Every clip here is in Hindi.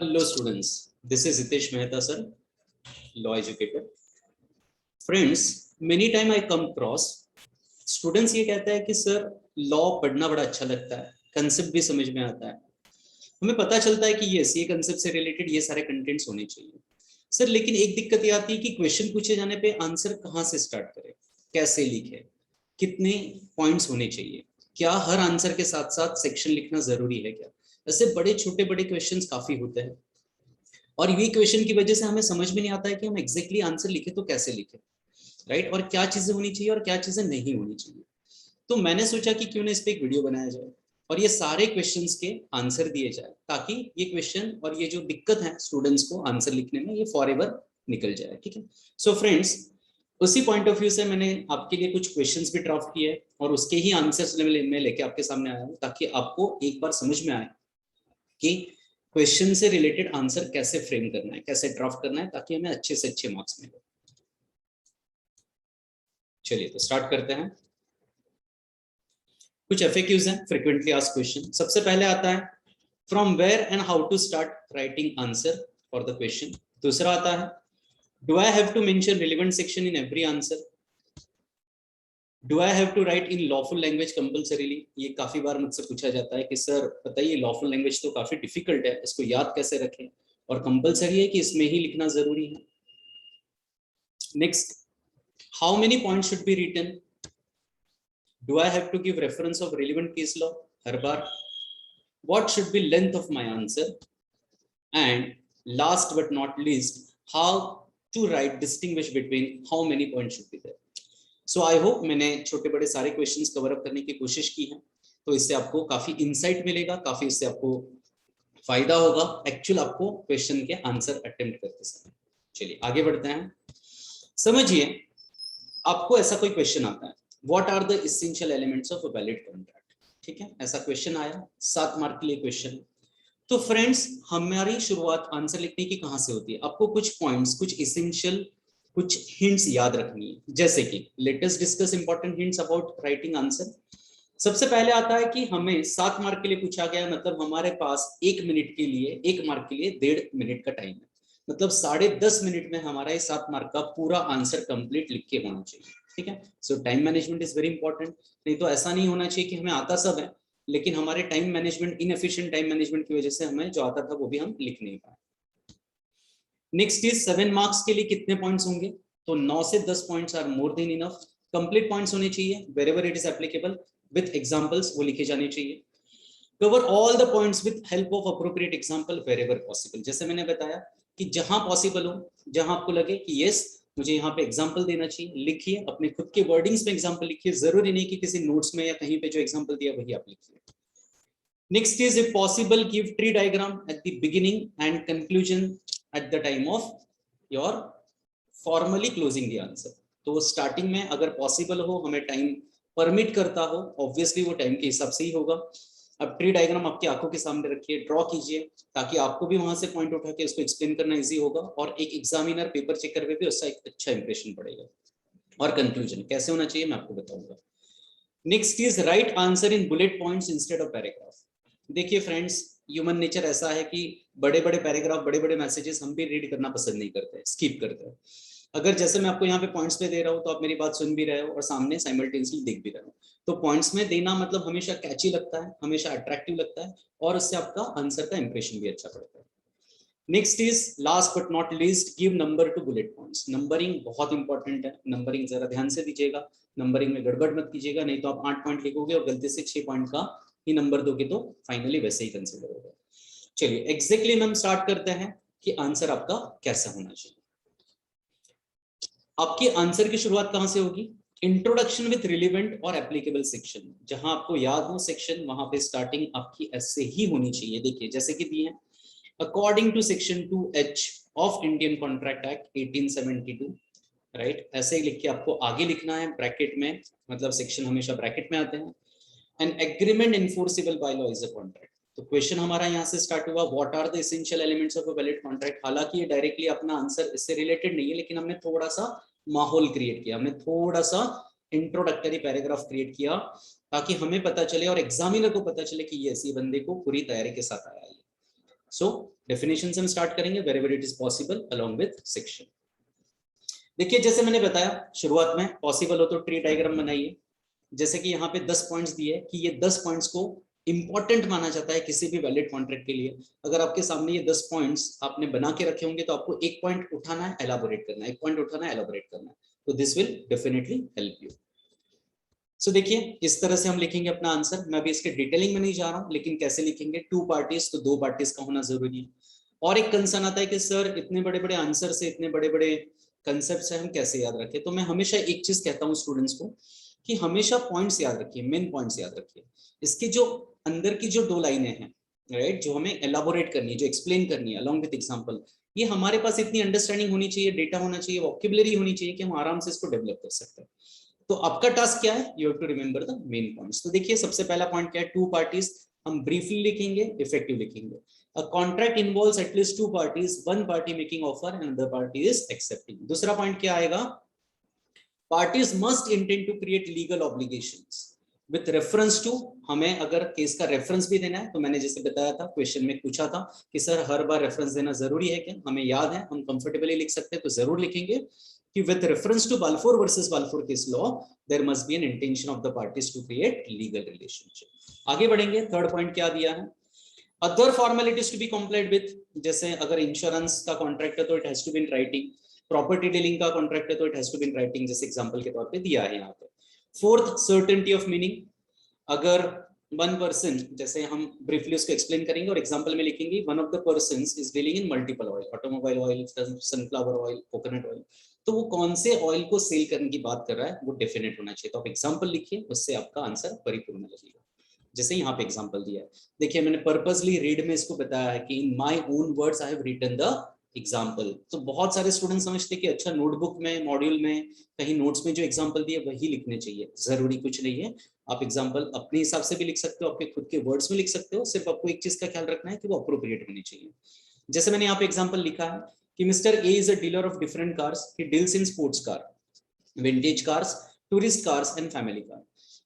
Hello students, this is Hitesh Mehta sir, law educator. Friends, many time I come across students ये कहता है कि सर लॉ पढ़ना बड़ा अच्छा लगता है, कंसेप्ट भी समझ में आता है, हमें पता चलता है कि यस ये कंसेप्ट से रिलेटेड ये सारे कंटेंट्स होने चाहिए सर, लेकिन एक दिक्कत ये आती है कि क्वेश्चन पूछे जाने पे आंसर कहाँ से स्टार्ट करें, कैसे लिखे, कितने पॉइंट्स होने चाहिए, क्या हर आंसर के साथ साथ सेक्शन लिखना जरूरी है क्या। ऐसे बड़े छोटे बड़े क्वेश्चंस काफी होते हैं और ये क्वेश्चन की वजह से हमें समझ में नहीं आता है कि हम एग्जैक्टली आंसर लिखे तो कैसे लिखे, राइट, और क्या चीजें होनी चाहिए और क्या चीजें नहीं होनी चाहिए। तो मैंने सोचा कि क्यों ना इस पे एक वीडियो बनाया जाए और ये सारे क्वेश्चंस के आंसर दिए जाए ताकि ये क्वेश्चन और ये जो दिक्कत है स्टूडेंट्स को आंसर लिखने में ये फॉरएवर निकल जाए। ठीक है, सो फ्रेंड्स उसी पॉइंट ऑफ व्यू से मैंने आपके लिए कुछ क्वेश्चंस भी ड्राफ्ट किए और उसके ही आंसर्स में लेके आपके सामने आया हूँ ताकि आपको एक बार समझ में आए कि क्वेश्चन से रिलेटेड आंसर कैसे फ्रेम करना है, कैसे ड्राफ्ट करना है ताकि हमें अच्छे से अच्छे मार्क्स मिले। चलिए तो स्टार्ट करते हैं। कुछ एफएक्यूज हैं, फ्रीक्वेंटली आस्क्ड क्वेश्चन। सबसे पहले आता है from where and how to start writing answer for the question. दूसरा आता है do I have to mention relevant section in every answer. Do I have to write in lawful language compulsorily. ये काफी बार मुझसे पूछा जाता है कि सर बताइए लॉफुल लैंग्वेज तो काफी डिफिकल्ट है, इसको याद कैसे रखें और कंपल्सरी है कि इसमें ही लिखना जरूरी है। Next, how many points should be written. Do I have to give reference of relevant case law हर बार। What should be length of my answer and last but not least how to write distinguish between how many points should be there. So I hope मैंने छोटे बड़े सारे क्वेश्चंस कवर अप करने की कोशिश की है, तो इससे आपको काफी इंसाइट मिलेगा, काफी इससे आपको फायदा होगा एक्चुअल आपको क्वेश्चन के आंसर अटेम्प्ट करते समय। चलिए आगे बढ़ते हैं। समझिए आपको ऐसा कोई क्वेश्चन आता है, what are the essential elements of a valid contract. ठीक है, ऐसा क्वेश्चन आया, 7 मार्क के लिए क्वेश्चन। तो फ्रेंड्स हमारी शुरुआत आंसर लिखने की कहां से होती है, आपको कुछ पॉइंट्स, कुछ एसेंशियल, कुछ हिंट्स याद रखनी है। जैसे कि let us discuss important hints about writing answer. सबसे पहले आता है कि हमें 7 मार्क के लिए पूछा गया, मतलब हमारे पास 1 मिनट के लिए, 1 मार्क के लिए 1.5 मिनट का टाइम है, मतलब 10.5 मिनट में हमारा ये 7 मार्क का पूरा आंसर कंप्लीट लिख के होना चाहिए। ठीक है, सो time management is very important. नहीं तो ऐसा नहीं होना चाहिए कि हमें आता सब है लेकिन हमारे time management, inefficient time management की वजह से हमें जो आता था वो भी हम लिख नहीं पाए। नेक्स्ट इज 7 मार्क्स के लिए कितने पॉइंट्स होंगे, तो 9 से 10 points are more than enough. Complete points होने चाहिए, wherever it is applicable with examples वो लिखे जाने चाहिए। Cover all the points with help of appropriate example wherever possible. जैसे मैंने बताया कि जहां पॉसिबल हो, जहां आपको लगे कि यस मुझे यहाँ पे एग्जांपल देना चाहिए, लिखिए, अपने खुद के वर्डिंग्स में एग्जांपल लिखिए, जरूरी नहीं कि किसी नोट्स में या कहीं पे जो एग्जांपल दिया वही आप लिखिए। Next is if possible give tree diagram at the beginning and conclusion at the time of your formally closing the answer। तो स्टार्टिंग में अगर पॉसिबल हो, हमें टाइम परमिट करता हो, ऑब्वियसली वो टाइम के हिसाब से ही होगा। अब ट्री डायग्राम आपकी आंखों के सामने रखिए, ड्रॉ कीजिए ताकि आपको भी वहां से पॉइंट उठा के उसको एक्सप्लेन करना इजी होगा और एक एग्जामिनर पेपर चेकर पे भी उसका एक अच्छा इंप्रेशन पड़ेगा। और कंक्लूजन कैसे होना चाहिए मैं आपको बताऊंगा। Next is right answer in bullet points instead of paragraph. देखिए फ्रेंड्स ह्यूमन नेचर ऐसा है कि बड़े बड़े पैराग्राफ, बड़े बड़े मैसेजेस हम भी रीड करना पसंद नहीं करते, स्किप करते हैं। अगर जैसे मैं आपको यहाँ पे पॉइंट्स पे दे रहा हूँ तो आप मेरी बात सुन भी रहे हो और सामने साइमल्टेनियसली देख भी रहे हो, तो पॉइंट्स में देना मतलब हमेशा कैची लगता है, हमेशा अट्रैक्टिव लगता है और उससे आपका आंसर का इंप्रेशन भी अच्छा पड़ता है। Next is last but not least give number two bullet points. Numbering बहुत इंपॉर्टेंट है, नंबरिंग जरा ध्यान से दीजिएगा, नंबरिंग में गड़बड़ मत कीजिएगा, नहीं तो आप 8 पॉइंट लिखोगे और गलती से 6 पॉइंट का ही नंबर दोगे तो फाइनली वैसे ही कंसिडर होगा। चलिए एग्जैक्टली हम स्टार्ट करते हैं कि आंसर आपका कैसा होना चाहिए। आपकी आंसर की शुरुआत कहां से होगी, इंट्रोडक्शन विद रिलेवेंट और एप्लीकेबल सेक्शन। जहां आपको याद हो सेक्शन वहां पे स्टार्टिंग आपकी ऐसे ही होनी चाहिए। देखिए जैसे कि दिए हैं according to section 2H of Indian Contract Act 1872, right, ऐसे ही लिख के आपको आगे लिखना है ब्रैकेट में, मतलब सेक्शन हमेशा ब्रैकेट में आते हैं। An agreement enforceable by law is a contract. तो क्वेश्चन हमारा यहाँ से स्टार्ट हुआ, what are the essential elements of a valid contract. हालांकि ये डायरेक्टली अपना आंसर इससे रिलेटेड नहीं है लेकिन हमने थोड़ा सा माहौल क्रिएट किया, हमने थोड़ा सा इंट्रोडक्टरी पैराग्राफ क्रिएट किया ताकि हमें पता चले और एग्जामिनर को पता चले कि यस ये बंदे को पूरी तैयारी के साथ आया है। सो डेफिनेशन से हम स्टार्ट करेंगे, wherever it is possible along with section. देखिए जैसे मैंने बताया शुरुआत में, पॉसिबल हो तो ट्री डायग्राम बनाइए। जैसे कि यहाँ पे 10 पॉइंट्स दिए कि ये 10 पॉइंट्स को इंपॉर्टेंट माना जाता है किसी भी वैलिड कॉन्ट्रैक्ट के लिए। अगर आपके सामने ये 10 पॉइंट्स आपने बना के रखे होंगे तो आपको एक पॉइंट उठाना है, एलाबोरेट करना है, एक पॉइंट उठाना है, एलाबोरेट करना है, तो this will definitely help you. So देखिए इस तरह से हम लिखेंगे अपना आंसर। मैं अभी इसके डिटेलिंग में नहीं जा रहा हूं, लेकिन कैसे लिखेंगे, टू पार्टीज तो दो पार्टीज का होना जरूरी है। और एक कंसर्न आता है कि सर इतने बड़े बड़े आंसर से इतने बड़े बड़े कंसेप्ट से हम कैसे याद रखें। तो मैं हमेशा एक चीज कहता हूँ स्टूडेंट्स को कि हमेशा पॉइंट्स याद रखिए, मेन पॉइंट्स याद रखिए। इसकी जो अंदर की जो दो लाइनें हैं, राइट, जो हमें एलाबोरेट करनी है, जो एक्सप्लेन करनी है अलॉन्ग विद एग्जांपल, ये हमारे पास इतनी अंडरस्टैंडिंग होनी चाहिए, डेटा होना चाहिए, वोकैबुलरी होनी चाहिए कि हम आराम से इसको डेवलप कर सकते हैं। तो आपका टास्क क्या है, you have to remember the main points. तो देखिए सबसे पहला पॉइंट क्या है, टू पार्टीज, हम ब्रीफली लिखेंगे, इफेक्टिव लिखेंगे। A contract involves at least two parties, one party making offer and another party is accepting. दूसरा पॉइंट क्या आएगा, parties must intend to create legal obligations with reference to, हमें अगर केस का रेफरेंस भी देना है तो मैंने जैसे बताया था, क्वेश्चन में पूछा था कि सर हर बार रेफरेंस देना जरूरी है क्या, हमें याद है, हम कंफर्टेबली लिख सकते हैं, तो जरूर लिखेंगे कि with reference to Balfour versus Balfour case law there must be an intention of the parties to create legal relationship। आगे बढ़ेंगे, थर्ड पॉइंट क्या दिया है, other formalities to be complied with, जैसे अगर इंश्योरेंस का कॉन्ट्रैक्ट है तो it has to be in writing, property dealing का कॉन्ट्रैक्ट है तो it has to be in writing, जैसे एग्जांपल के तौर पे दिया है यहाँ पे। फोर्थ, सर्टेनिटी ऑफ मीनिंग, अगर वन पर्सन, जैसे हम ब्रीफली उसको एक्सप्लेन करेंगे और एग्जांपल में लिखेंगे one of the persons is dealing in multiple oil, automobile oil, sunflower oil, coconut oil, तो वो कौन से ऑयल को सेल करने की बात कर रहा है वो डेफिनेट होना चाहिए। तो आप एग्जांपल लिखिए, उससे आपका आंसर परिपूर्ण लगेगा। जैसे यहाँ पे एग्जांपल दिया है, देखिए मैंने पर्पसली रीड में इसको बताया है कि in my own words I have written the example. तो बहुत सारे स्टूडेंट समझते हैं कि अच्छा नोटबुक में, मॉड्यूल में, कहीं नोट्स में जो एग्जांपल दिए वही लिखने चाहिए, जरूरी कुछ नहीं है। आप एग्जांपल अपने हिसाब से भी लिख सकते हो, आपके खुद के वर्ड्स में लिख सकते हो, सिर्फ आपको एक चीज का ख्याल रखना है कि वो अप्रोप्रिएट होनी चाहिए। जैसे मैंने यहाँ पे एग्जांपल लिखा है कि mister A is a dealer of different cars, he deals in sports car, vintage cars, tourist cars and family car.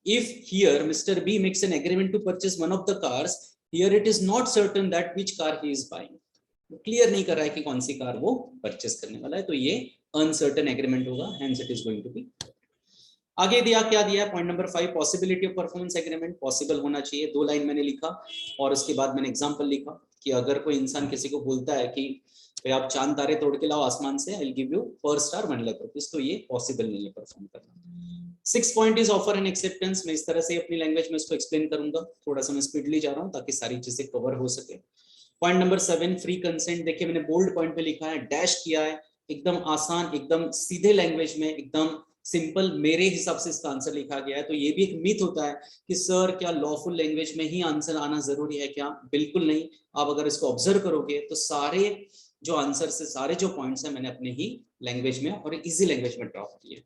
If here Mr. B makes an agreement to purchase one of the cars, here it is not certain that which car he is buying. Clear नहीं कर रहा है कि कौन सी कार वो परचेस करने वाला है, तो ये अनसर्टेन एग्रीमेंट होगा, hence it is going to be. आगे दिया क्या दिया है, point number 5, possibility of performance agreement, possible होना चाहिए, दो लाइन मैंने लिखा और उसके बाद मैंने एग्जांपल लिखा कि अगर कोई इंसान किसी को बोलता है कि आप चांद तारे तोड़ के लाओ आसमान से, आई विल गिव यू पर स्टार 1 लाख रुपीस, तो ये पॉसिबल नहीं है परफॉर्म करना। 6 point is offer and acceptance, मैं इस तरह से अपनी लैंग्वेज में इसको एक्सप्लेन करूंगा, थोड़ा सा मैं स्पीडली जा रहा हूं ताकि सारी चीजें कवर हो सके। पॉइंट नंबर 7, फ्री कंसेंट, देखिए मैंने बोल्ड पॉइंट पे लिखा है, डैश किया है, एकदम आसान, एकदम सीधे लैंग्वेज में, एकदम सिंपल मेरे हिसाब से इसका आंसर लिखा गया है। तो ये भी एक मिथ होता है कि सर क्या लॉफुल लैंग्वेज में ही आंसर आना जरूरी है क्या, बिल्कुल नहीं। आप अगर इसको ऑब्जर्व करोगे तो सारे जो आंसर से सारे जो पॉइंट्स हैं मैंने अपने ही लैंग्वेज में और इजी लैंग्वेज में ड्रॉप किए।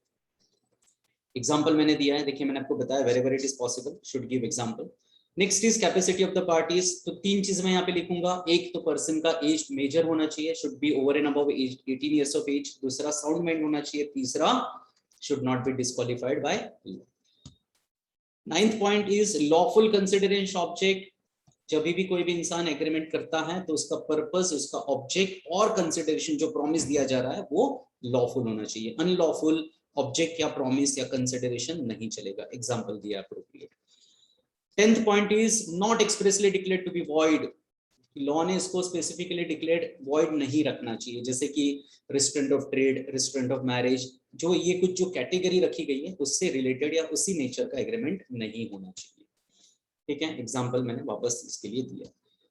एग्जांपल मैंने दिया है, देखिए मैंने आपको बताया wherever it is possible should give example. Next is capacity of the parties, तो 3 चीजें मैं यहाँ पे लिखूंगा, एक तो पर्सन का एज मेजर होना चाहिए, should be over and above 18 years of age, दूसरा साउंड माइंड होना चाहिए, तीसरा should not be disqualified by law. 9th point is lawful consideration object, जब भी कोई भी इंसान एग्रीमेंट करता है तो उसका पर्पस, उसका ऑब्जेक्ट और कंसिडरेशन जो प्रॉमिस दिया जा रहा है वो लॉफुल होना चाहिए, अनलॉफुल ऑब्जेक्ट या प्रॉमिस या कंसिडरेशन नहीं चलेगा, एग्जांपल दिया appropriate. 10th point is not expressly declared to be void, law ने इसको स्पेसिफिकली डिक्लेयर्ड वॉइड नहीं रखना चाहिए, जैसे कि restraint of trade, restraint of marriage, जो ये कुछ जो कैटेगरी रखी गई है उससे रिलेटेड या उसी नेचर का एग्रीमेंट नहीं होना चाहिए। ठीक है, एग्जांपल मैंने वापस इसके लिए दिया।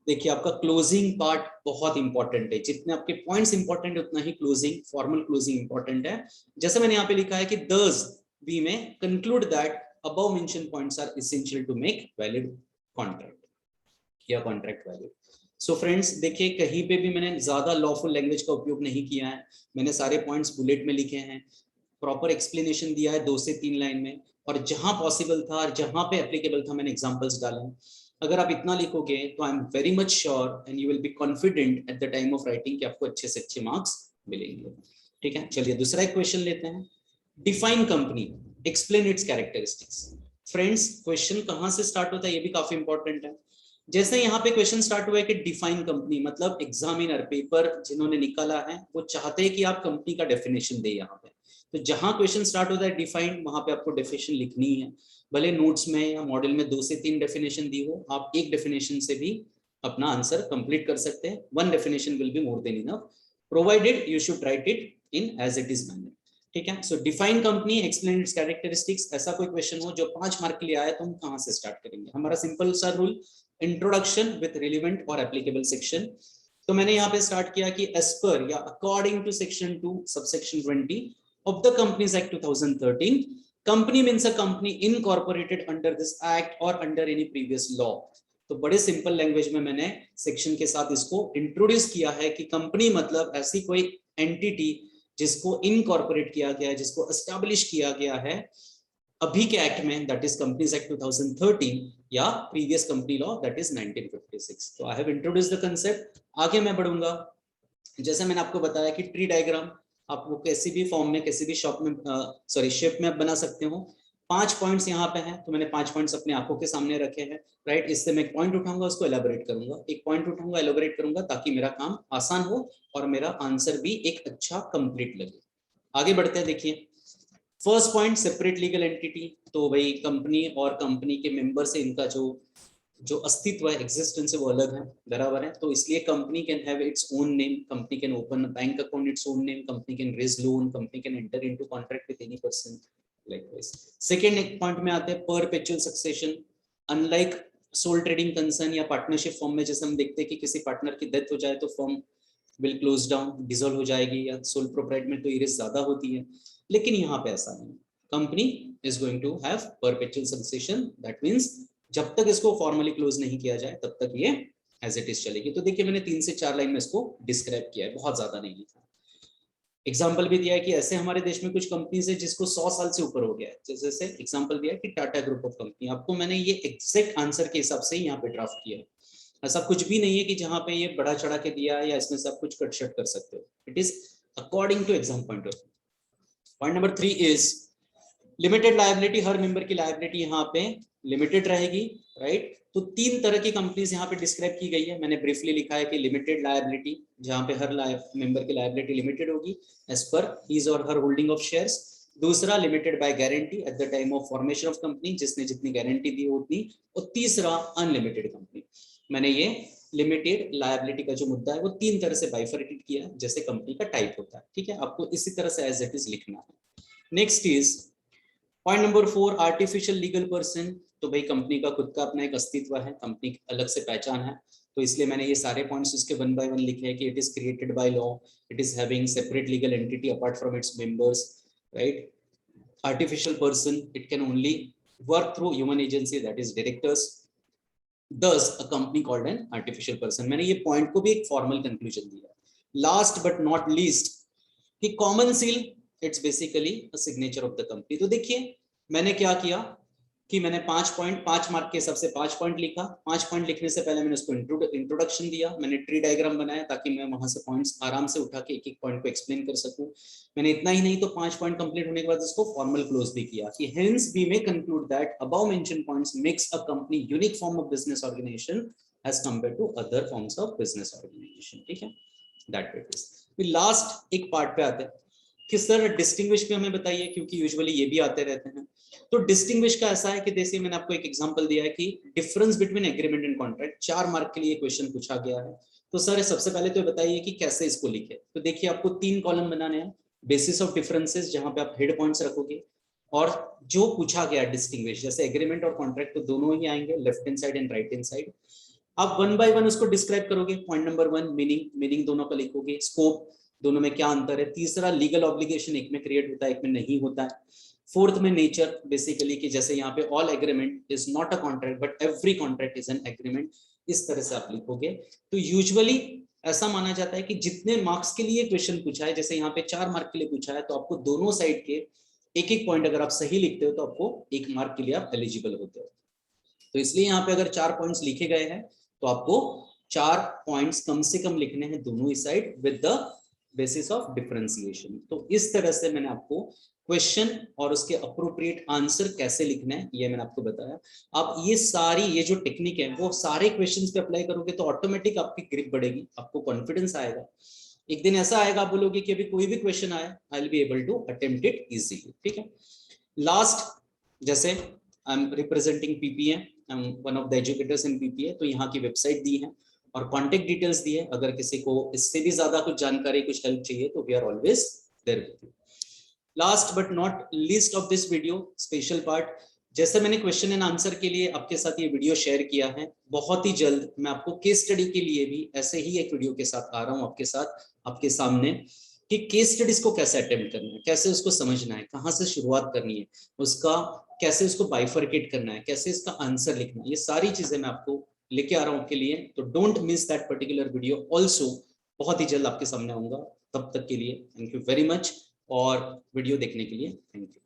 देखिए आपका क्लोजिंग पार्ट बहुत इंपॉर्टेंट है, जितने आपके पॉइंट्स इंपॉर्टेंट है उतना ही क्लोजिंग, फॉर्मल क्लोजिंग इंपॉर्टेंट है। जैसे मैंने यहाँ पे लिखा है कि thus we may conclude that above mentioned points are essential to make valid contract या contract valid। सो फ्रेंड्स देखिए कहीं पे भी मैंने ज्यादा लॉफुल लैंग्वेज का उपयोग नहीं किया है, मैंने सारे पॉइंट्स बुलेट में लिखे हैं, प्रॉपर एक्सप्लेनेशन दिया है 2 से 3 लाइन में, और जहां पॉसिबल था और जहां पे एप्लीकेबल था मैंने एग्जांपल्स डाले हैं। अगर आप इतना लिखोगे तो I am very much sure and you will be confident at the time of writing कि आपको अच्छे से अच्छे मार्क्स मिलेंगे। ठीक है, चलिए दूसरा एक क्वेश्चन लेते हैं, define company, explain its characteristics. Friends question कहां से स्टार्ट होता है ये भी काफी इंपॉर्टेंट है। जैसे यहाँ पे क्वेश्चन स्टार्ट हुआ है कि डिफाइन कंपनी, मतलब एग्जामिनर पेपर जिन्होंने निकाला है वो चाहते हैं कि आप कंपनी का डेफिनेशन दे यहाँ पे। तो जहां क्वेश्चन स्टार्ट होता है डिफाइन, वहां पे आपको डेफिनेशन लिखनी है। भले नोट्स में या मॉडल में 2 से 3 डेफिनेशन दी हो, आप एक डेफिनेशन से भी अपना आंसर कंप्लीट कर सकते हैं। One definition will be more than enough, provided you should write it in as it is manner. ठीक है, so define company, explain its characteristics, ऐसा कोई क्वेश्चन हो जो 5 मार्क के लिए आया तो हम कहां से स्टार्ट करेंगे? हमारा सिंपल सा रूल, इंट्रोडक्शन विद रिलेवेंट और एप्लीकेबल सेक्शन। तो मैंने यहाँ पे स्टार्ट किया कि एज पर या according to section 2 subsection 20 of the Companies Act 2013, company means a company incorporated under this act or under any previous law। तो बड़े सिंपल लैंग्वेज में मैंने सेक्शन के साथ इसको इंट्रोड्यूस किया है कि कंपनी मतलब ऐसी कोई एंटिटी जिसको इनकॉर्पोरेट किया गया है, जिसको एस्टैब्लिश किया गया है अभी के एक्ट में, दैट इज कंपनीज एक्ट 2013 या previous company law that is 1956। तो I have introduced the concept. आगे मैं बढ़ूंगा। जैसे मैंने आपको बताया कि ट्री डायग्राम आप वो किसी भी फॉर्म में, किसी भी शेप में आप बना सकते हो। 5 पॉइंट्स यहाँ पे हैं, तो मैंने 5 पॉइंट्स अपनी आंखों के सामने रखे हैं, राइट। इससे मैं एक पॉइंट उठाऊंगा, उसको एलाबोरेट करूंगा, एक पॉइंट उठाऊंगा, एलाबोरेट करूंगा, ताकि मेरा काम आसान हो और मेरा आंसर भी एक अच्छा कंप्लीट लगे। आगे बढ़ते हैं। देखिए first point, separate legal entity. तो भाई कंपनी और कंपनी के मेंबर से इनका जो अस्तित्व है, एग्जिस्टेंस है, वो अलग है, बराबर है। तो इसलिए company can have its own name, company can open bank account its own name, company can raise loan, company can enter into contract with any person, likewise. Second एक पॉइंट में आते हैं perpetual succession. Unlike sole trading concern या पार्टनरशिप फॉर्म में जैसे हम देखते हैं कि किसी पार्टनर की डेथ हो जाए तो form will close down, dissolve हो जाएगी, या सोल प्रोप्राइट में तो रिस्क ज्यादा होती है, लेकिन यहाँ पे ऐसा नहीं। Company is going to have perpetual succession, that means जब तक इसको फॉर्मली क्लोज नहीं किया जाए तब तक ये एज इट इज चलेगी। तो देखिए मैंने 3 से 4 लाइन में इसको डिस्क्राइब किया है, बहुत ज्यादा नहीं लिखा। एग्जाम्पल भी दिया है कि ऐसे हमारे देश में कुछ कंपनीज है जिसको 100 साल से ऊपर हो गया है। जैसे एग्जाम्पल दिया है कि टाटा ग्रुप ऑफ कंपनी। आपको मैंने ये एग्जैक्ट आंसर के हिसाब से यहाँ पे ड्राफ्ट किया है, ऐसा कुछ भी नहीं है कि जहां पे ये बड़ा चढ़ा के दिया है या इसमें सब कुछ कट शट कर सकते हो। It is according to exam point of view. Point number 3 is limited liability. हर मेंबर की लायबिलिटी यहाँ पे लिमिटेड रहेगी, राइट। तो 3 तरह की कंपनीज यहाँ पे डिस्क्राइब की गई है। मैंने ब्रीफली लिखा है कि लिमिटेड लायबिलिटी, जहाँ पे हर मेंबर की लायबिलिटी लिमिटेड होगी एज पर हिज और हर होल्डिंग ऑफ शेयर्स। दूसरा limited by guarantee at the time of formation of company, जिसने जितनी गारंटी दी उतनी। और तीसरा अनलिमिटेड कंपनी। मैंने ये लिमिटेड लायबिलिटी का जो मुद्दा है वो 3 तरह से बाइफरकेट किया है, जैसे कंपनी का टाइप होता है, ठीक है। आपको इसी तरह से एज इट इज लिखना है। Next is point number 4, artificial legal person. तो भाई कंपनी का खुद का अपना एक अस्तित्व है, कंपनी अलग से पहचान है, तो इसलिए मैंने ये सारे पॉइंट्स उसके 1 बाय 1 लिखे हैं कि it is created by law, it is having separate legal entity apart from its members, right. Artificial person, it can only work through human agency, that is directors, thus a company called an artificial person। मैंने ये पॉइंट को भी एक फॉर्मल कंक्लूजन दिया। लास्ट बट नॉट लीस्ट कि common seal, it's basically a signature of the company. तो देखिए मैंने क्या किया कि मैंने 5 मार्क के हिसाब से 5 पॉइंट लिखा। 5 पॉइंट लिखने से पहले मैंने उसको इंट्रोडक्शन दिया, मैंने ट्री डायग्राम बनाया ताकि मैं वहां से पॉइंट्स आराम से उठा के एक एक पॉइंट को एक्सप्लेन कर सकूं। मैंने इतना ही नहीं तो 5 पॉइंट कंप्लीट होने के बाद उसको फॉर्मल क्लोज भी किया कि hence we may conclude that above mention points makes a company unique form of business organisation as compare to other forms of business organisation, ठीक है। That it is. फिर लास्ट एक पार्ट पे आते हैं कि सर डिस्टिंग्विश भी हमें बताइए, क्योंकि यूजुअली ये भी आते रहते हैं। तो डिस्टिंग्विश का ऐसा है कि जैसे मैंने आपको एक एग्जांपल दिया है कि difference between agreement and contract, 4 mark के लिए क्वेश्चन पूछा गया है। तो सर सबसे पहले तो बताइए कि कैसे इसको लिखे। तो देखिए आपको 3 कॉलम बनाने हैं, बेसिस ऑफ डिफरेंसेस जहां पे आप हेड पॉइंट्स रखोगे, और जो पूछा गया डिस्टिंग्विश, जैसे एग्रीमेंट और कॉन्ट्रैक्ट तो दोनों ही आएंगे, left hand side and right hand side. आप 1 बाय 1 उसको डिस्क्राइब करोगे। पॉइंट नंबर 1 मीनिंग दोनों का लिखोगे, स्कोप दोनों में क्या अंतर है। तीसरा लीगल ऑब्लिगेशन, एक में क्रिएट होता है एक में नहीं होता है। फोर्थ में नेचर, बेसिकली कि जैसे यहाँ पे all agreement is not a contract but every contract is an agreement, इस तरह से आप लिखोगे। तो यूजुअली ऐसा माना जाता है कि जितने मार्क्स के लिए क्वेश्चन पूछा है, जैसे यहाँ पे 4 मार्क के लिए पूछा है, तो आपको दोनों साइड के एक एक पॉइंट अगर आप सही लिखते हो तो आपको 1 मार्क के लिए आप एलिजिबल होते हो। तो इसलिए यहाँ पे अगर 4 पॉइंट्स लिखे गए हैं तो आपको 4 पॉइंट्स कम से कम लिखने हैं दोनों ही side with the basis of differentiation. तो इस तरह से मैंने आपको क्वेश्चन और उसके अप्रोप्रिएट आंसर कैसे लिखना है ये मैंने आपको बताया। आप ये सारी ये जो टेक्निक है वो सारे क्वेश्चंस पे अप्लाई करोगे तो ऑटोमेटिक आपकी ग्रिप बढ़ेगी, आपको कॉन्फिडेंस आएगा। एक दिन ऐसा आएगा आप बोलोगे कि अभी कोई भी क्वेश्चन आए I will be able to attempt it easily. ठीक है, लास्ट जैसे I am representing PPA, I am one of the educators in PPA, तो यहाँ की वेबसाइट दी है और कॉन्टेक्ट डिटेल्स दी है। अगर किसी को इससे भी ज्यादा कुछ जानकारी कुछ हेल्प चाहिए तो we are always there with you. Last but not least of this video special part, जैसे मैंने क्वेश्चन एंड आंसर के लिए आपके साथ ये वीडियो शेयर किया है, बहुत ही जल्द मैं आपको केस स्टडी के लिए भी ऐसे ही एक वीडियो के साथ आ रहा हूँ आपके साथ आपके सामने, कि केस स्टडीज को कैसे अटेम्प्ट करना है, कैसे उसको समझना है, कहाँ से शुरुआत करनी है, उसका कैसे उसको बाइफरकेट करना है, कैसे इसका आंसर लिखना है, ये सारी चीजें मैं आपको लेके आ रहा हूँ आपके लिए। तो don't miss that particular video also, बहुत ही जल्द आपके सामने आऊंगा। तब तक के लिए थैंक यू वेरी मच, और वीडियो देखने के लिए थैंक यू।